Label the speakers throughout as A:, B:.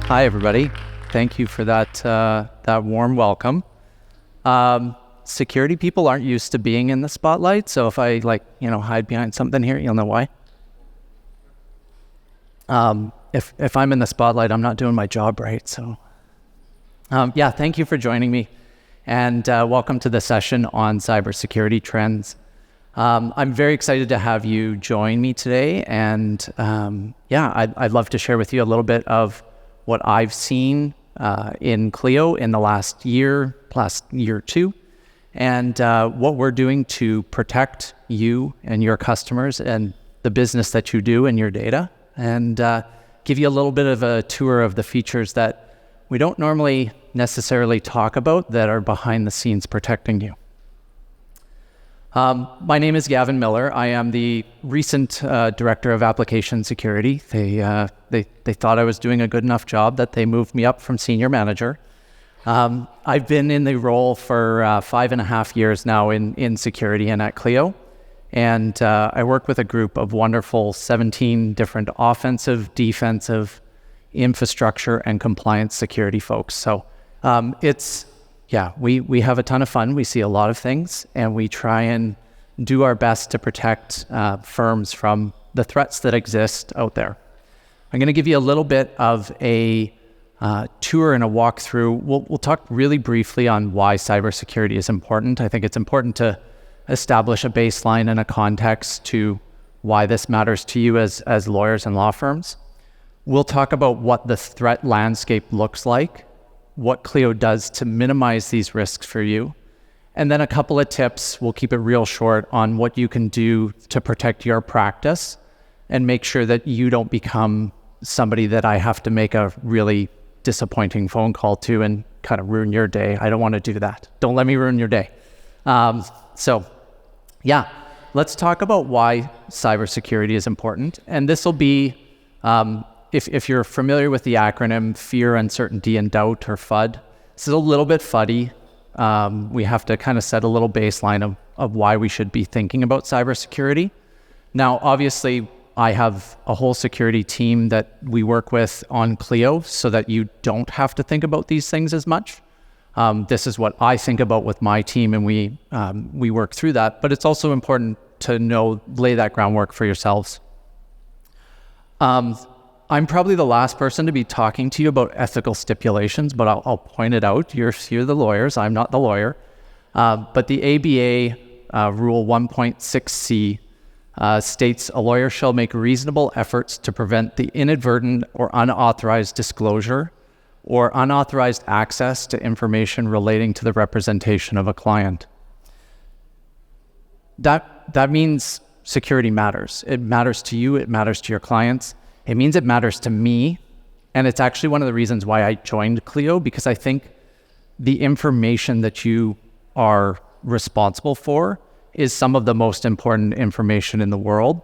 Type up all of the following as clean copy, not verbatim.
A: Hi, everybody. Thank you for that warm welcome. Security people aren't used to being in the spotlight, so if I hide behind something here, you'll know why. If I'm in the spotlight, I'm not doing my job right. So, thank you for joining me, and welcome to the session on cybersecurity trends. I'm very excited to have you join me today, and I'd love to share with you a little bit of what I've seen in Clio in the last year or two, and what we're doing to protect you and your customers and the business that you do and your data, and give you a little bit of a tour of the features that we don't normally necessarily talk about that are behind the scenes protecting you. My name is Gavin Miller. I am the recent Director of Application Security. They thought I was doing a good enough job that they moved me up from Senior Manager. I've been in the role for 5.5 years now in security and at Clio. And I work with a group of wonderful 17 different offensive, defensive, infrastructure, and compliance security folks. So we have a ton of fun. We see a lot of things, and we try and do our best to protect firms from the threats that exist out there. I'm going to give you a little bit of a tour and a walkthrough. We'll talk really briefly on why cybersecurity is important. I think it's important to establish a baseline and a context to why this matters to you as lawyers and law firms. We'll talk about what the threat landscape looks like, what Clio does to minimize these risks for you, and then a couple of tips. We'll keep it real short on what you can do to protect your practice and make sure that you don't become somebody that I have to make a really disappointing phone call to and kind of ruin your day. I don't want to do that. Don't let me ruin your day. Let's talk about why cybersecurity is important. And this will be, if you're familiar with the acronym Fear, Uncertainty, and Doubt, or FUD, this is a little bit fuddy. We have to kind of set a little baseline of why we should be thinking about cybersecurity. Now, obviously, I have a whole security team that we work with on Clio so that you don't have to think about these things as much. This is what I think about with my team, and we work through that. But it's also important to lay that groundwork for yourselves. I'm probably the last person to be talking to you about ethical stipulations, but I'll point it out. You're the lawyers. I'm not the lawyer. But the ABA Rule 1.6c states a lawyer shall make reasonable efforts to prevent the inadvertent or unauthorized disclosure or unauthorized access to information relating to the representation of a client. That means security matters. It matters to you. It matters to your clients. It means it matters to me. And it's actually one of the reasons why I joined Clio, because I think the information that you are responsible for is some of the most important information in the world.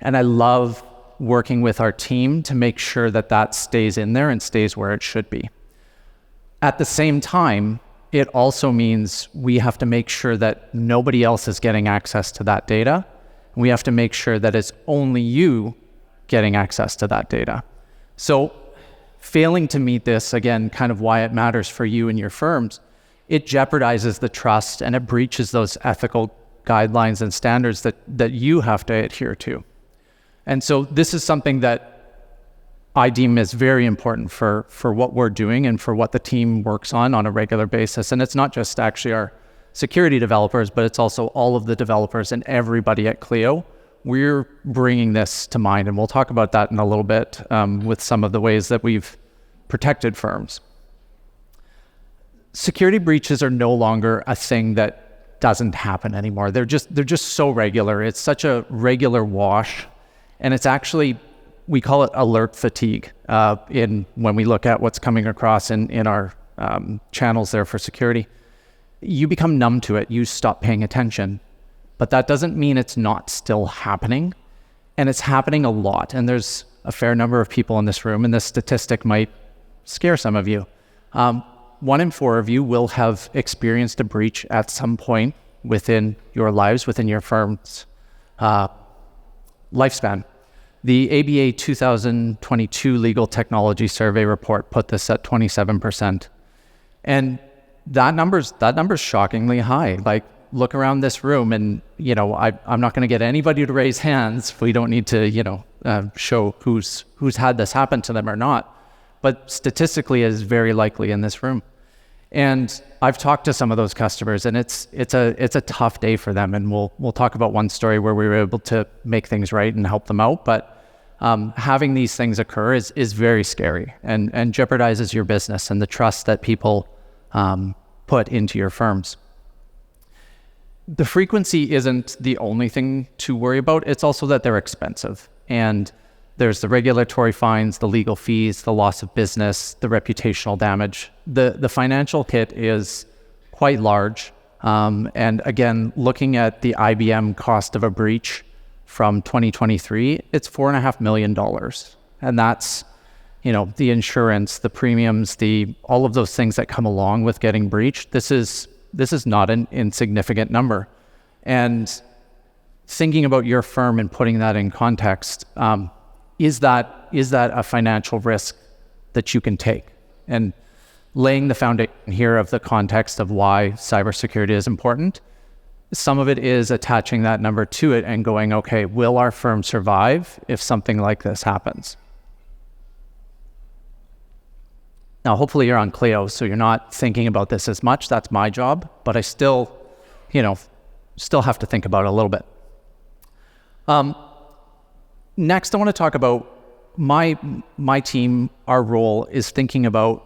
A: And I love working with our team to make sure that stays in there and stays where it should be. At the same time, it also means we have to make sure that nobody else is getting access to that data. We have to make sure that it's only you getting access to that data. So failing to meet this, again, kind of why it matters for you and your firms, it jeopardizes the trust and it breaches those ethical guidelines and standards that you have to adhere to. And so this is something that I deem is very important for what we're doing and for what the team works on a regular basis. And it's not just actually our security developers, but it's also all of the developers and everybody at Clio. We're bringing this to mind, and we'll talk about that in a little bit with some of the ways that we've protected firms. Security breaches are no longer a thing that doesn't happen anymore. They're just so regular. It's such a regular wash, and it's actually, we call it alert fatigue when we look at what's coming across in our channels there for security. You become numb to it. You stop paying attention. But that doesn't mean it's not still happening, and it's happening a lot. And there's a fair number of people in this room, and this statistic might scare some of you. 1 in 4 of you will have experienced a breach at some point within your lives, within your firm's lifespan. The ABA 2022 Legal Technology Survey report put this at 27%. And that number's shockingly high. Like, look around this room and, I'm not going to get anybody to raise hands. We don't need to, show who's had this happen to them or not. But statistically, it is very likely in this room. And I've talked to some of those customers, and it's a tough day for them. And we'll talk about one story where we were able to make things right and help them out. But having these things occur is very scary and jeopardizes your business and the trust that people put into your firms. The frequency isn't the only thing to worry about. It's also that they're expensive. And there's the regulatory fines, the legal fees, the loss of business, the reputational damage. The financial hit is quite large. And again, looking at the IBM cost of a breach from 2023, it's $4.5 million. And that's, the insurance, the premiums, all of those things that come along with getting breached. This is not an insignificant number. And thinking about your firm and putting that in context, is that a financial risk that you can take? And laying the foundation here of the context of why cybersecurity is important, some of it is attaching that number to it and going, okay, will our firm survive if something like this happens? Now, hopefully you're on Clio, so you're not thinking about this as much. That's my job, but I still have to think about it a little bit. Next, I want to talk about my team. Our role is thinking about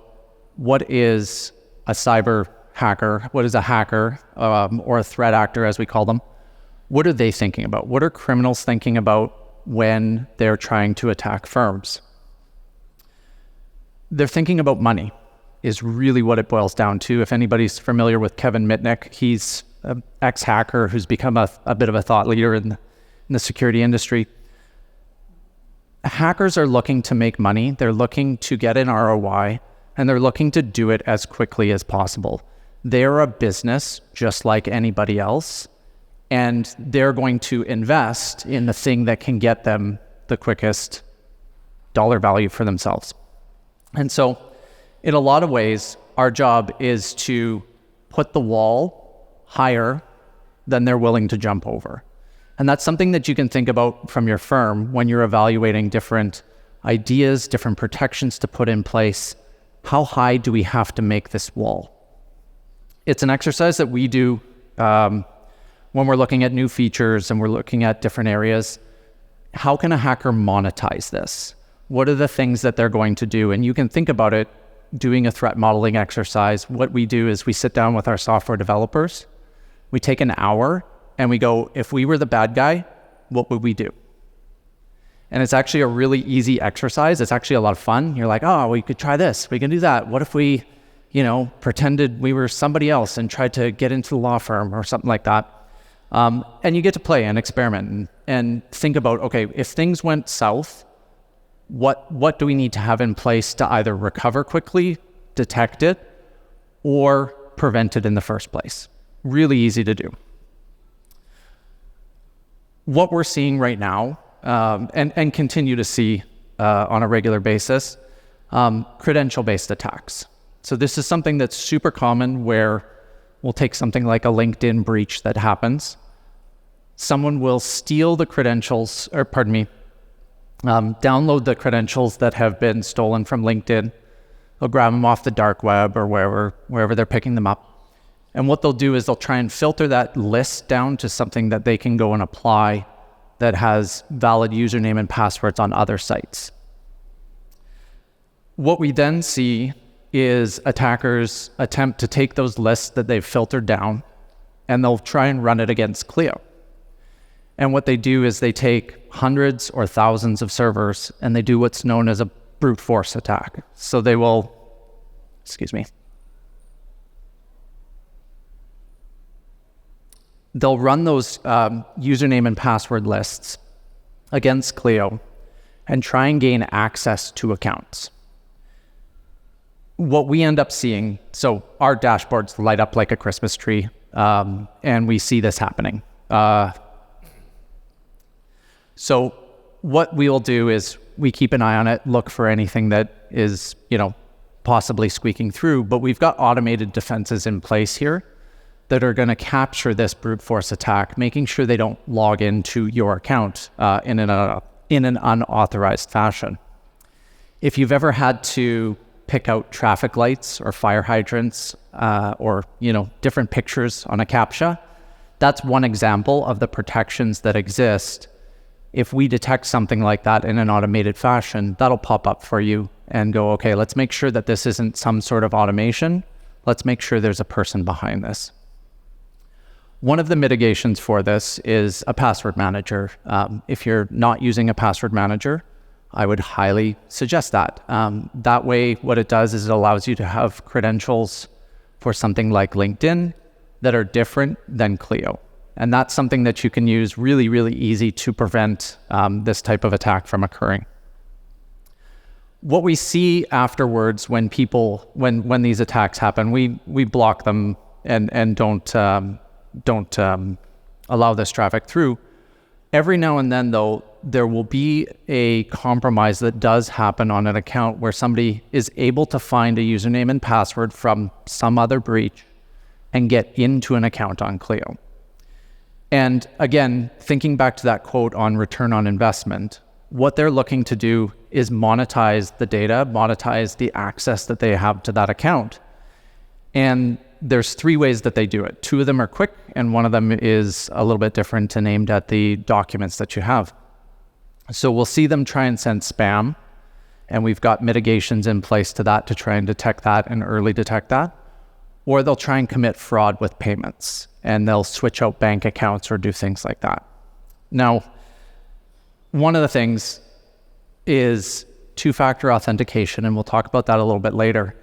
A: what is a cyber hacker, what is a hacker, or a threat actor, as we call them. What are they thinking about? What are criminals thinking about when they're trying to attack firms? They're thinking about money, is really what it boils down to. If anybody's familiar with Kevin Mitnick, he's an ex-hacker who's become a bit of a thought leader in the security industry. Hackers are looking to make money. They're looking to get an ROI, and they're looking to do it as quickly as possible. They're a business just like anybody else, and they're going to invest in the thing that can get them the quickest dollar value for themselves. And so, in a lot of ways, our job is to put the wall higher than they're willing to jump over. And that's something that you can think about from your firm when you're evaluating different ideas, different protections to put in place. How high do we have to make this wall? It's an exercise that we do when we're looking at new features and we're looking at different areas. How can a hacker monetize this? What are the things that they're going to do? And you can think about it doing a threat modeling exercise. What we do is we sit down with our software developers. We take an hour and we go, if we were the bad guy, what would we do? And it's actually a really easy exercise. It's actually a lot of fun. You're like, oh, we could try this. We can do that. What if we, pretended we were somebody else and tried to get into the law firm or something like that? And you get to play and experiment and think about, okay, if things went south, what do we need to have in place to either recover quickly, detect it, or prevent it in the first place? Really easy to do. What we're seeing right now, and continue to see on a regular basis, credential-based attacks. So this is something that's super common where we'll take something like a LinkedIn breach that happens. Someone will steal the credentials, download the credentials that have been stolen from LinkedIn. They'll grab them off the dark web or wherever they're picking them up. And what they'll do is they'll try and filter that list down to something that they can go and apply that has valid username and passwords on other sites. What we then see is attackers attempt to take those lists that they've filtered down and they'll try and run it against Clio. And what they do is they take hundreds or thousands of servers and they do what's known as a brute force attack. So they will, they'll run those username and password lists against Clio and try and gain access to accounts. What we end up seeing, so our dashboards light up like a Christmas tree, and we see this happening. So what we will do is we keep an eye on it, look for anything that is, possibly squeaking through, but we've got automated defenses in place here that are going to capture this brute force attack, making sure they don't log into your account in an unauthorized fashion. If you've ever had to pick out traffic lights or fire hydrants or different pictures on a CAPTCHA, that's one example of the protections that exist. If we detect something like that in an automated fashion, that'll pop up for you and go, okay, let's make sure that this isn't some sort of automation. Let's make sure there's a person behind this. One of the mitigations for this is a password manager. If you're not using a password manager, I would highly suggest that. That way, what it does is it allows you to have credentials for something like LinkedIn that are different than Clio. And that's something that you can use really, really easy to prevent this type of attack from occurring. What we see afterwards when these attacks happen, we block them and don't allow this traffic through. Every now and then, though, there will be a compromise that does happen on an account where somebody is able to find a username and password from some other breach and get into an account on Clio. And again, thinking back to that quote on return on investment, what they're looking to do is monetize the data, monetize the access that they have to that account. And there's 3 ways that they do it. 2 of them are quick, and one of them is a little bit different and aimed at the documents that you have. So we'll see them try and send spam, and we've got mitigations in place to that to try and detect that and early detect that. Or they'll try and commit fraud with payments, and they'll switch out bank accounts or do things like that. Now, one of the things is 2-factor authentication, and we'll talk about that a little bit later,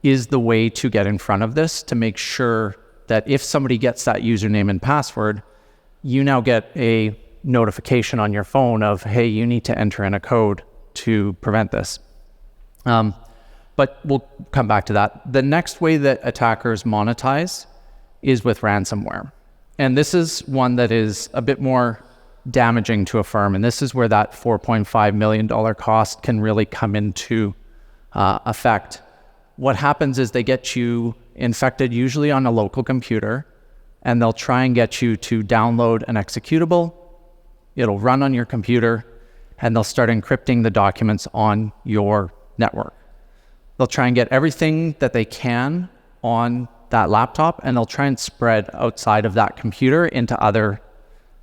A: is the way to get in front of this to make sure that if somebody gets that username and password, you now get a notification on your phone of, hey, you need to enter in a code to prevent this. But we'll come back to that. The next way that attackers monetize is with ransomware. And this is one that is a bit more damaging to a firm. And this is where that $4.5 million cost can really come into effect. What happens is they get you infected usually on a local computer, and they'll try and get you to download an executable. It'll run on your computer, and they'll start encrypting the documents on your network. They'll try and get everything that they can on that laptop, and they'll try and spread outside of that computer into other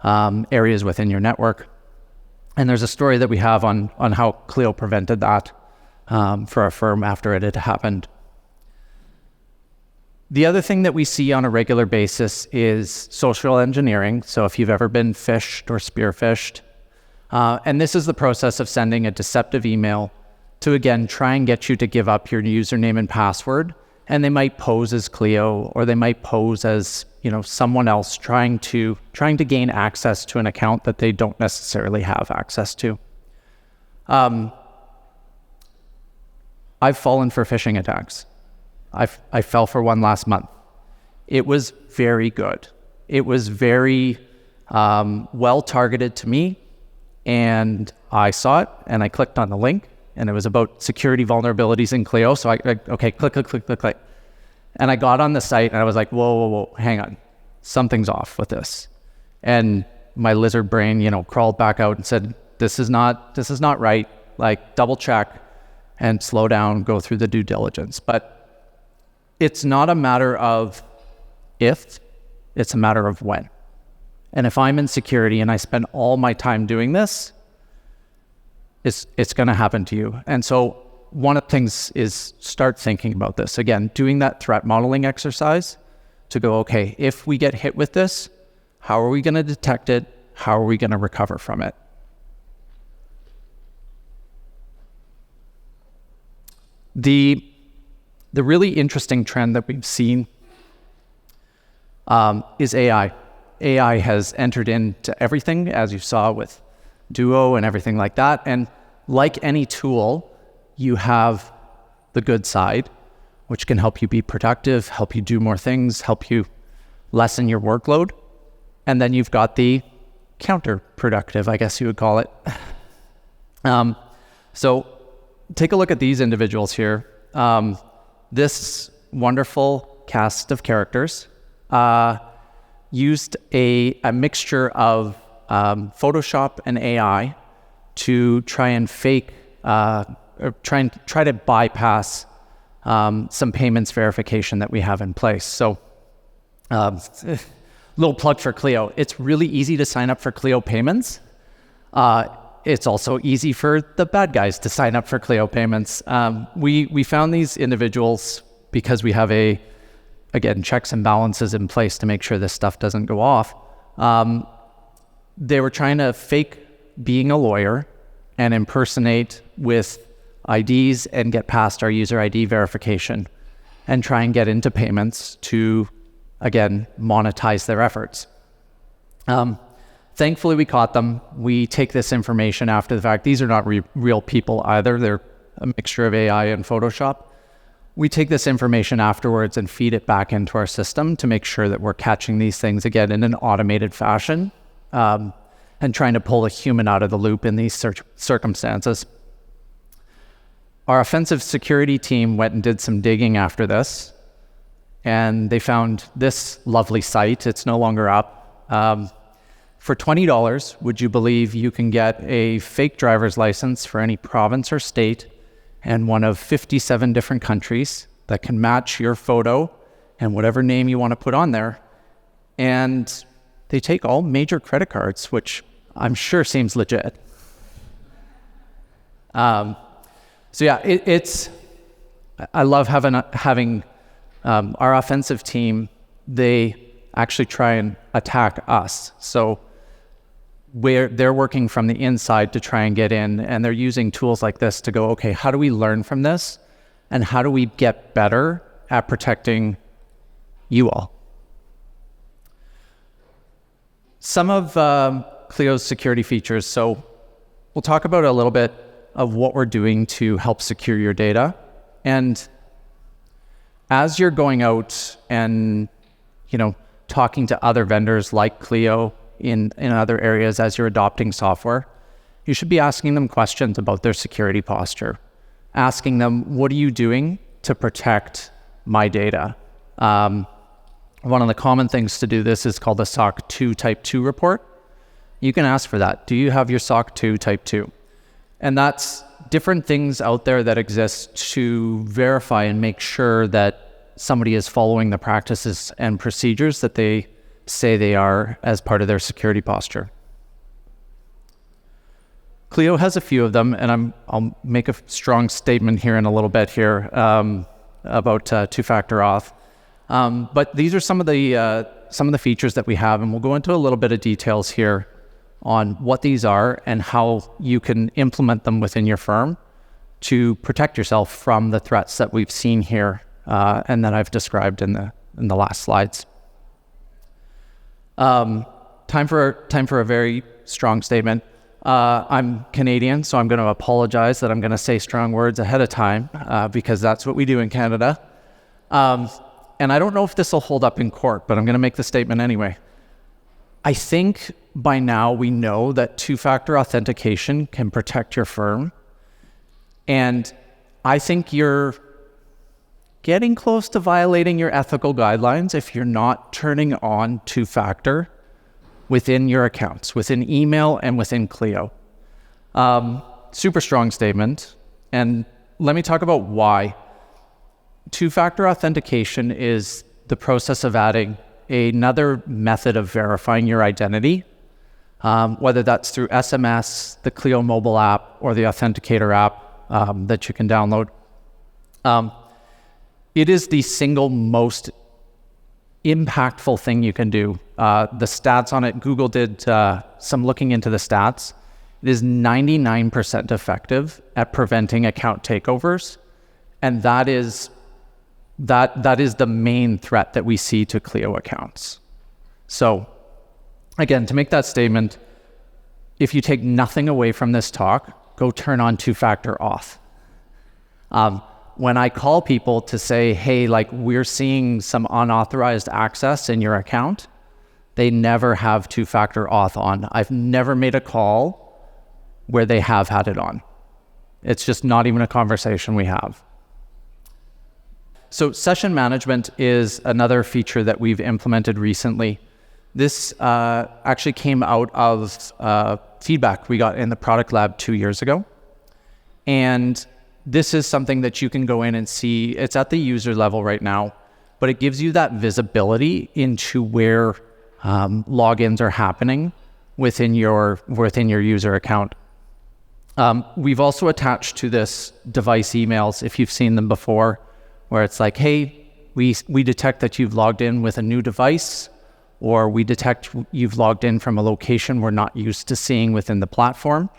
A: areas within your network. And there's a story that we have on how Clio prevented that for a firm after it had happened. The other thing that we see on a regular basis is social engineering. So if you've ever been phished or spear phished, and this is the process of sending a deceptive email to, again, try and get you to give up your username and password. And they might pose as Clio, or they might pose as, someone else trying to gain access to an account that they don't necessarily have access to. I've fallen for phishing attacks. I fell for one last month. It was very good. It was very well targeted to me, and I saw it, and I clicked on the link, and it was about security vulnerabilities in Clio. So okay, click. And I got on the site, and I was like, whoa, hang on. Something's off with this. And my lizard brain, crawled back out and said, this is not right. Like, double check and slow down, go through the due diligence. But it's not a matter of if, it's a matter of when. And if I'm in security and I spend all my time doing this, it's going to happen to you. And so one of the things is start thinking about this. Again, doing that threat modeling exercise to go, okay, if we get hit with this, how are we going to detect it? How are we going to recover from it? The really interesting trend that we've seen is AI. AI has entered into everything, as you saw with Duo and everything like that. And like any tool, you have the good side, which can help you be productive, help you do more things, help you lessen your workload. And then you've got the counterproductive, I guess you would call it. So take a look at these individuals here. This wonderful cast of characters used a mixture of Photoshop and AI to try and fake, or try to bypass some payments verification that we have in place. So, little plug for Clio. It's really easy to sign up for Clio payments. It's also easy for the bad guys to sign up for Clio payments. We found these individuals because we have again, checks and balances in place to make sure this stuff doesn't go off. They were trying to fake being a lawyer and impersonate with IDs and get past our user ID verification and try and get into payments to, again, monetize their efforts. Thankfully, we caught them. We take this information after the fact. These are not real people either. They're a mixture of AI and Photoshop. We take this information afterwards and feed it back into our system to make sure that we're catching these things, again, in an automated fashion, and trying to pull a human out of the loop in these circumstances. Our offensive security team went and did some digging after this, and they found this lovely site. It's no longer up. For $20, would you believe you can get a fake driver's license for any province or state and one of 57 different countries that can match your photo and whatever name you want to put on there. And they take all major credit cards, which I'm sure seems legit. So yeah, I love having our offensive team. They actually try and attack us. So they're working from the inside to try and get in, and they're using tools like this to go, okay, how do we learn from this? And how do we get better at protecting you all? Some of Clio's security features. So we'll talk about a little bit of what we're doing to help secure your data. And as you're going out and, talking to other vendors like Clio in other areas as you're adopting software, you should be asking them questions about their security posture. Asking them, what are you doing to protect my data? One of the common things to do this is called a SOC 2 Type 2 report. You can ask for that. Do you have your SOC 2 Type 2? And that's different things out there that exist to verify and make sure that somebody is following the practices and procedures that they say they are as part of their security posture. Clio has a few of them, and I'll make a strong statement here in a little bit here about two-factor auth. But these are some of the features that we have, and we'll go into a little bit of details here on what these are and how you can implement them within your firm to protect yourself from the threats that we've seen here and that I've described in the last slides. Time for a very strong statement. I'm Canadian, so I'm going to apologize that I'm going to say strong words ahead of time because that's what we do in Canada. And I don't know if this will hold up in court, but I'm going to make the statement anyway. I think by now we know that two-factor authentication can protect your firm. And I think you're getting close to violating your ethical guidelines if you're not turning on two-factor within your accounts, within email and within Clio. Super strong statement. And let me talk about why. Two-factor authentication is the process of adding another method of verifying your identity, whether that's through SMS, the Clio mobile app, or the Authenticator app that you can download. It is the single most impactful thing you can do. The stats on it, Google did some looking into the stats. It is 99% effective at preventing account takeovers, and that is the main threat that we see to Clio accounts. So again, to make that statement, if you take nothing away from this talk, go turn on two-factor auth. When I call people to say, hey, we're seeing some unauthorized access in your account, they never have two-factor auth on. I've never made a call where they have had it on. It's just not even a conversation we have. So session management is another feature that we've implemented recently. This actually came out of feedback we got in the product lab 2 years ago. And this is something that you can go in and see. It's at the user level right now, but it gives you that visibility into where logins are happening within your user account. We've also attached to this device emails, if you've seen them before, where it's like, hey, we detect that you've logged in with a new device, or we detect you've logged in from a location we're not used to seeing within the platform.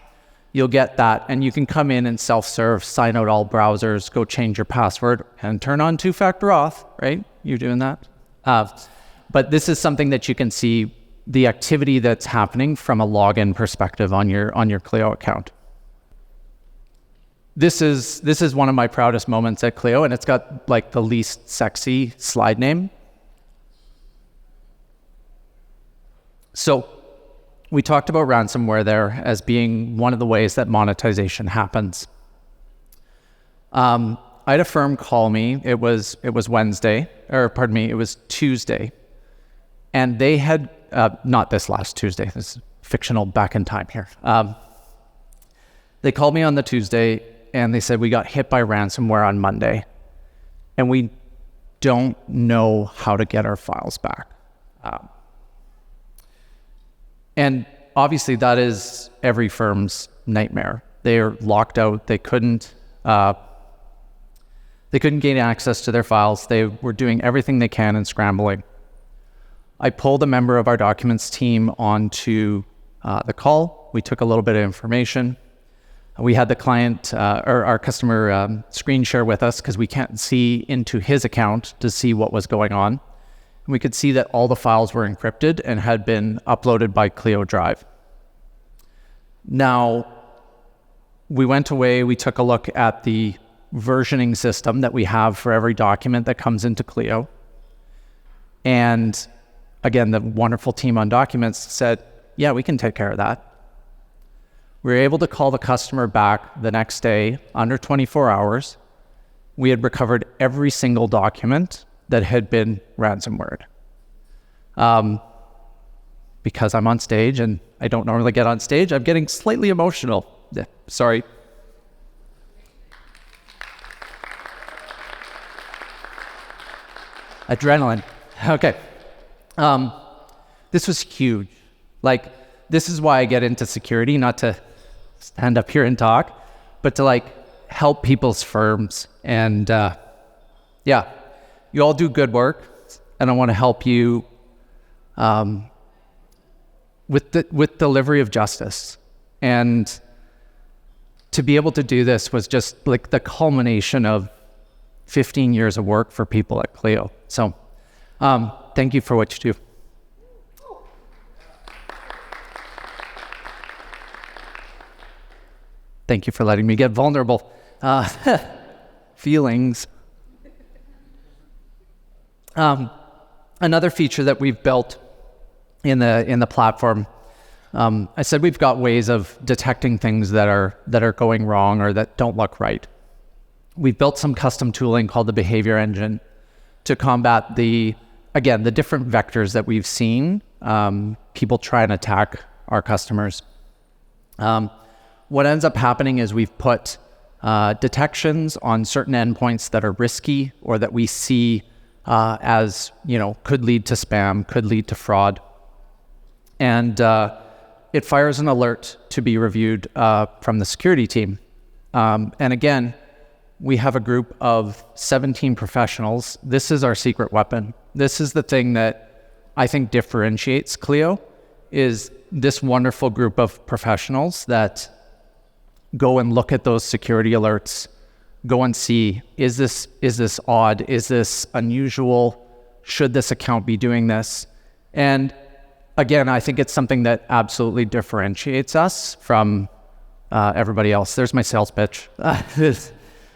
A: You'll get that, and you can come in and self-serve, sign out all browsers, go change your password, and turn on two-factor auth, right? You're doing that? But this is something that you can see the activity that's happening from a login perspective on your Clio account. This is one of my proudest moments at Clio, and it's got like the least sexy slide name. So we talked about ransomware there as being one of the ways that monetization happens. I had a firm call me. It was Wednesday, or pardon me, it was Tuesday. And they had, not this last Tuesday, this is fictional back in time here. They called me on the Tuesday and they said, we got hit by ransomware on Monday and we don't know how to get our files back. And obviously that is every firm's nightmare. They're locked out. They couldn't gain access to their files. They were doing everything they can and scrambling. I pulled a member of our documents team onto the call. We took a little bit of information. We had the client or our customer screen share with us because we can't see into his account to see what was going on. We could see that all the files were encrypted and had been uploaded by Clio Drive. Now, we went away, we took a look at the versioning system that we have for every document that comes into Clio. And again, the wonderful team on documents said, yeah, we can take care of that. We were able to call the customer back the next day, under 24 hours. We had recovered every single document that had been ransomwared. Because I'm on stage and I don't normally get on stage, I'm getting slightly emotional. Sorry. Adrenaline. Okay. This was huge. Like, this is why I get into security, not to stand up here and talk, but to like help people's firms. And yeah, you all do good work, and I want to help you with delivery of justice. And to be able to do this was just like the culmination of 15 years of work for people at Clio. So thank you for what you do. Thank you for letting me get vulnerable. Feelings. Another feature that we've built in the platform, I said we've got ways of detecting things that are going wrong or that don't look right. We've built some custom tooling called the behavior engine to combat the different vectors that we've seen people try and attack our customers. What ends up happening is we've put detections on certain endpoints that are risky or that we see as, could lead to spam, could lead to fraud. And it fires an alert to be reviewed from the security team. And again, we have a group of 17 professionals. This is our secret weapon. This is the thing that I think differentiates Clio, is this wonderful group of professionals that go and look at those security alerts, go and see, is this odd? Is this unusual? Should this account be doing this? And again, I think it's something that absolutely differentiates us from everybody else. There's my sales pitch.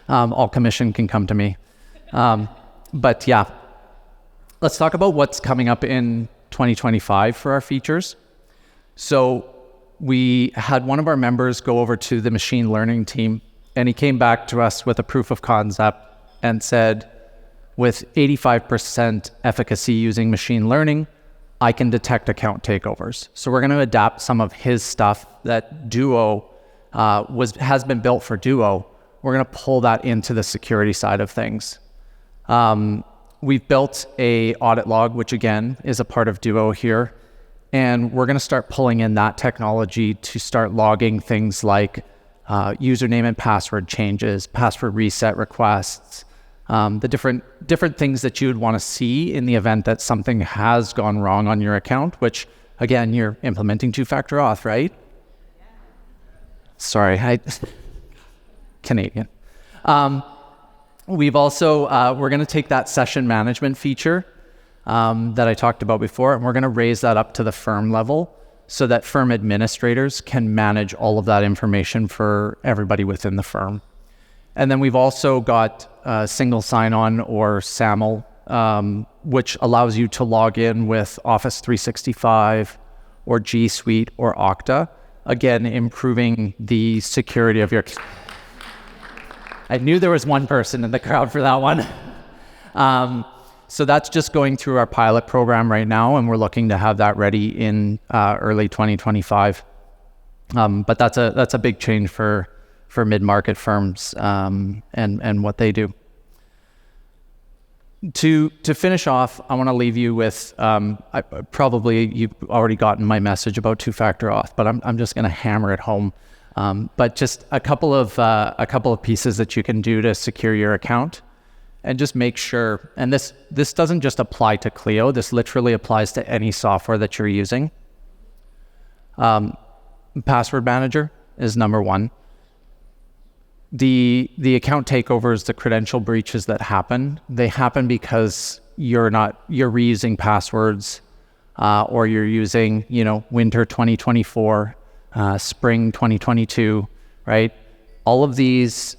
A: All commission can come to me. But yeah, let's talk about what's coming up in 2025 for our features. So we had one of our members go over to the machine learning team, and he came back to us with a proof of concept and said, with 85% efficacy using machine learning, I can detect account takeovers. So we're going to adapt some of his stuff that Duo has been built for Duo. We're going to pull that into the security side of things. We've built a audit log, which again is a part of Duo here. And we're going to start pulling in that technology to start logging things like username and password changes, password reset requests, the different things that you would want to see in the event that something has gone wrong on your account, which again, you're implementing two-factor auth, right? Yeah. Sorry, Canadian. We've also, we're going to take that session management feature that I talked about before, and we're going to raise that up to the firm level so that firm administrators can manage all of that information for everybody within the firm. And then we've also got single sign-on or SAML, which allows you to log in with Office 365 or G Suite or Okta, again, improving the security of your... I knew there was one person in the crowd for that one. So that's just going through our pilot program right now, and we're looking to have that ready in early 2025. But that's a big change for mid-market firms and what they do. To finish off, I want to leave you with probably you've already gotten my message about two-factor auth, but I'm just going to hammer it home. But just a couple of pieces that you can do to secure your account, and just make sure. And this doesn't just apply to Clio. This literally applies to any software that you're using. Password manager is number one. The account takeovers, the credential breaches that happen, they happen because you're reusing passwords, or you're using, winter 2024, spring 2022, right? All of these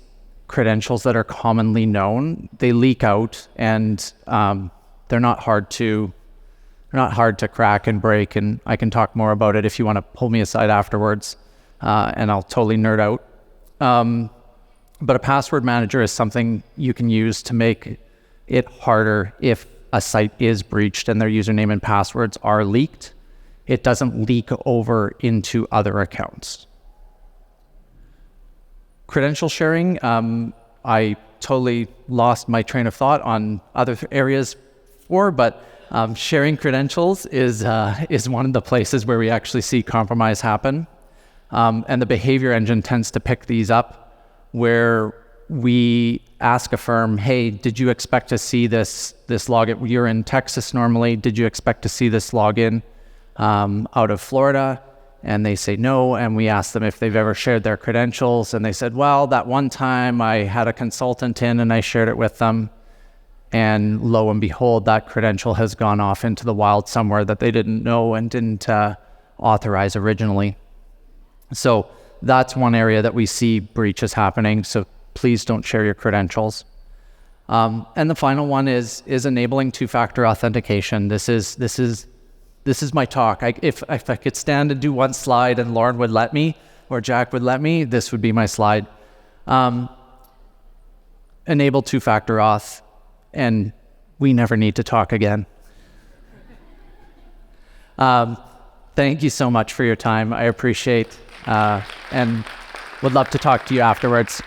A: credentials that are commonly known, they leak out, and they're not hard to crack and break. And I can talk more about it if you want to pull me aside afterwards, and I'll totally nerd out. But a password manager is something you can use to make it harder if a site is breached and their username and passwords are leaked. It doesn't leak over into other accounts. Credential sharing, I totally lost my train of thought on other areas but sharing credentials is one of the places where we actually see compromise happen. And the behavior engine tends to pick these up, where we ask a firm, hey, did you expect to see this login? You're in Texas normally. Did you expect to see this login out of Florida? And they say no. And we ask them if they've ever shared their credentials. And they said, well, that one time I had a consultant in and I shared it with them. And lo and behold, that credential has gone off into the wild somewhere that they didn't know and didn't authorize originally. So that's one area that we see breaches happening. So please don't share your credentials. And the final one is enabling two-factor authentication. This is my talk. If I could stand and do one slide and Lauren would let me, or Jack would let me, this would be my slide. Enable two-factor auth, and we never need to talk again. Thank you so much for your time. I appreciate and would love to talk to you afterwards.